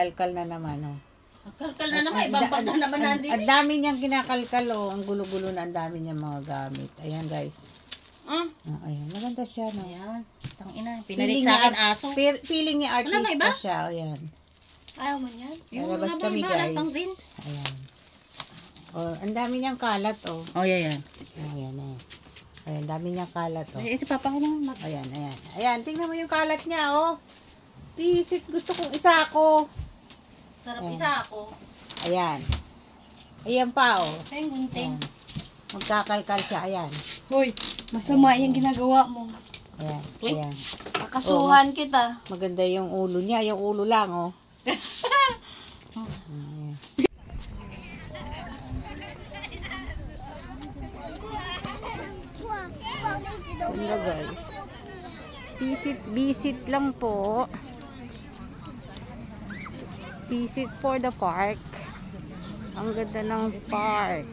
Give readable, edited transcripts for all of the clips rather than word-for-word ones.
nagkalkal na naman, oh. Nagkalkal na naman, ibang bag na naman nandito. Ang dami niyang kinakalkal, oh. Ang gulo-gulo na, ang dami niyang mga gamit. Ayan, guys. Ayan, maganda siya, no? Ayan, tangina. Pinalit sa akin aso. Feeling niya artista siya, ayan. Ayaw mo yan? Lalabas kami, guys. Ayan. Oh, ang dami niyang kalat, oh. Oh, yan. Ayan, ayan. Ayan, dami niyang kalat, oh. Ito, papa ko naman. Ayan, ayan. Ayan, tingnan mo yung kalat niya, oh. Pisit, gusto kong isa ako. Sarap isa ako. Ayan. Ayan pa, oh. Ayun, gunting. Magkakalkal siya, ayan. Hoy, masama yung ginagawa mo. Ayan, ayan. Kakasuhan kita. Maganda yung ulo niya, yung ulo lang, oh. Ayan. Ganda, guys. Visit lang po. Visit for the park. Ang ganda ng park.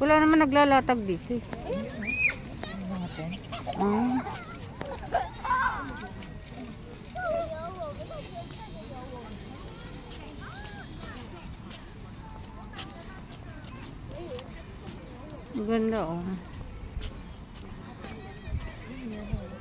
Wala naman naglalatag dito. Ganda, oh.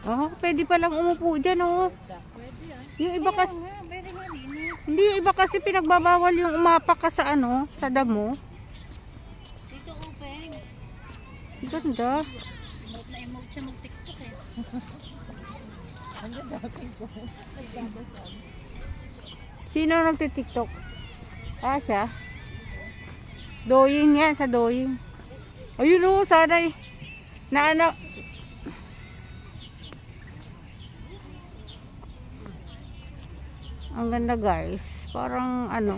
Oh, pwede palang umupo dyan, oh. Yung iba kasi, hindi, yung iba kasi pinagbabawal yung umapak ka sa ano, sa damo. Dito open. Ganda. Emote na emote siya mag-tiktok eh. Sino nagtitiktok? Ah, siya? Doying yan, sa doying. Ayun, oh, sanay. Na ano. Ang ganda, guys. Parang ano.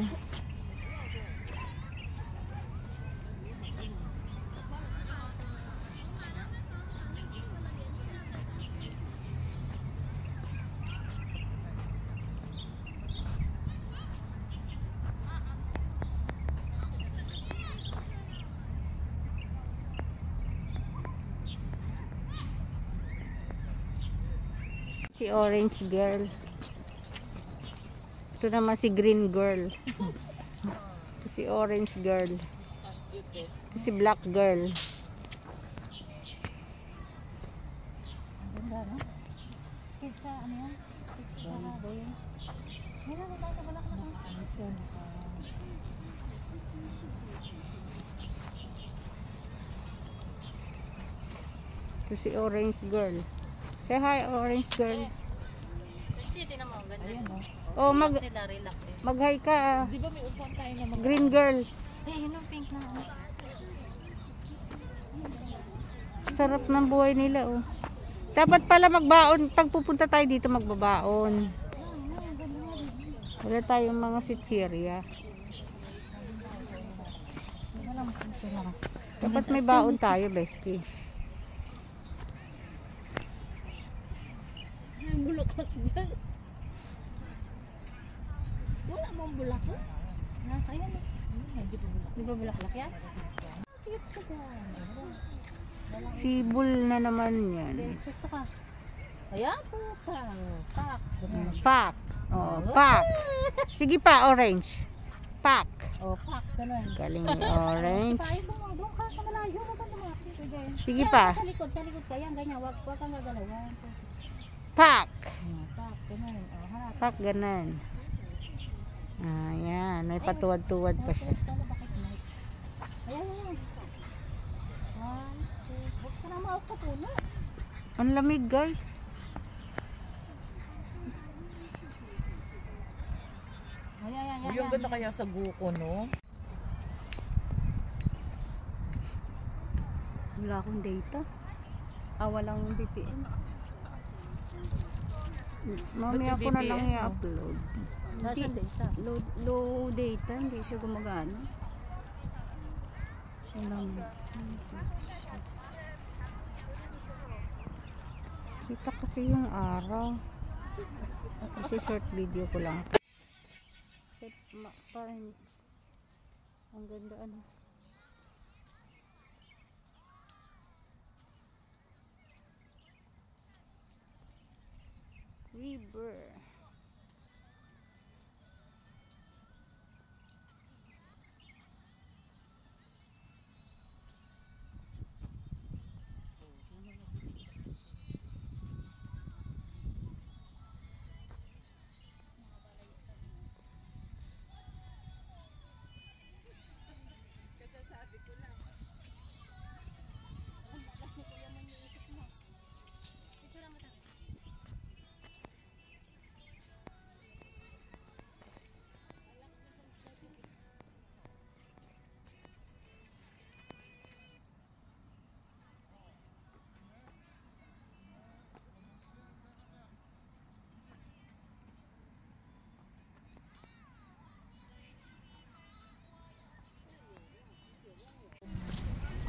Si orange girl. Ito naman si green girl. Ito si orange girl. Ito si black girl. Ganda, no? Pizza, ano yan? Pizza na doon. Meron na tayo sa balak na ito. Ito si orange girl. Say hi, orange girl. Tingnan mo, ganda. Oh, mag-hi ka. Di ba may upuan tayo na Green girl. Eh, yun yung pink na. Sarap ng buhay nila, oh. Dapat pala magbaon. Pag pupunta tayo dito, magbabaon. Wala tayong mga sitsirya. Dapat may baon tayo, bestie. May bulaklak dyan. Wala mong bulaklak. Ayan. Di ba bulaklak yan? Sibol na naman yan. Gusto ka? Ayan po. Pak. Pak. Oh, pak. Sige pa, orange. Pak. Oh, pak. Ganun. Galing ni orange. Tayo mo, doon ka sa malayo. Huwag kang tumapit. Sige pa. Sa likod ka. Yan, ganyan. Huwag kang gagalawan. Pak. Pak. Ganun. Oh, harap. Pak, ganan. Ayan, may patuwad-tuwad pa siya. Ayan. Huwag ka na maukapuna. Ang lamig, guys. Ayan. Yung ganda kaya sa Guko, no? Wala akong data. Walang VPN. Mamaya ko na lang i-upload. Nasa data? Low data, hindi siya gumagana. Walang. Kita kasi yung araw. Kasi short video ko lang. Kasi parang ang ganda ano. River.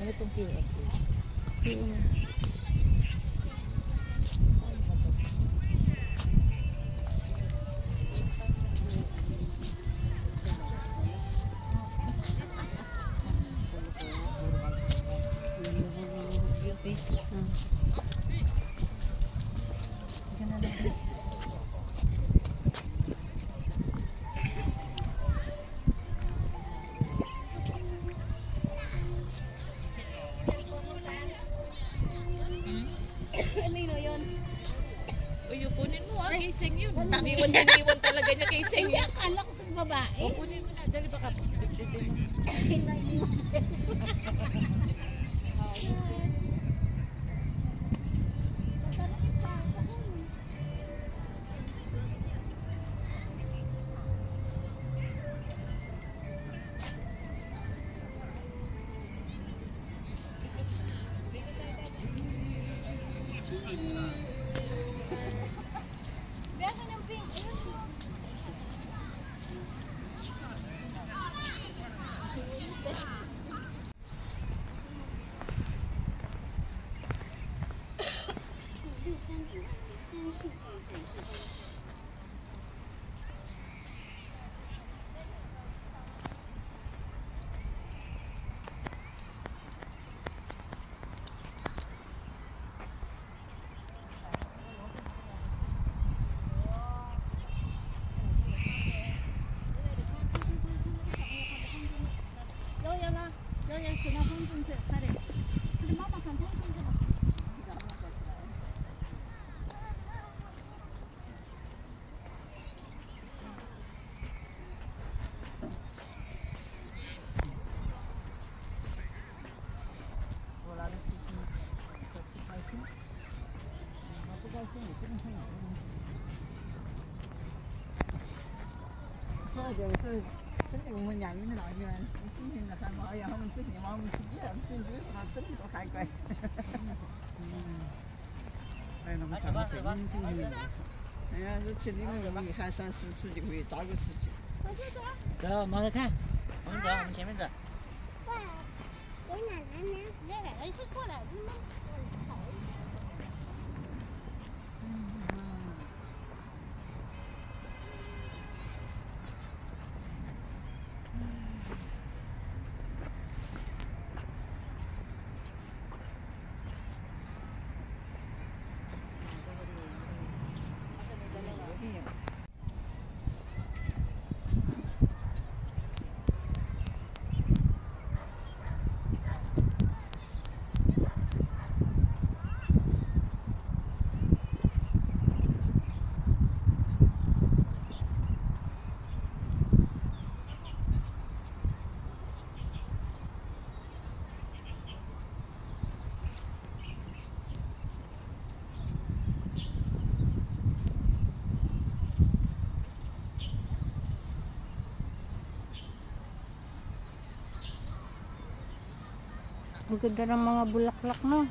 Ano itong QX? Yun. Uy, kunin mo casing yun. Taniwan talaga niya casing yun. Akala ko sa babae. O, kunin mo na. Dali baka bigla din naman. Biasa ng pink.走，忙着看。我们走，我们前面走。过来，给奶奶呢？奶奶是过来，你们好一点。Ang ganda ng mga bulaklak, no?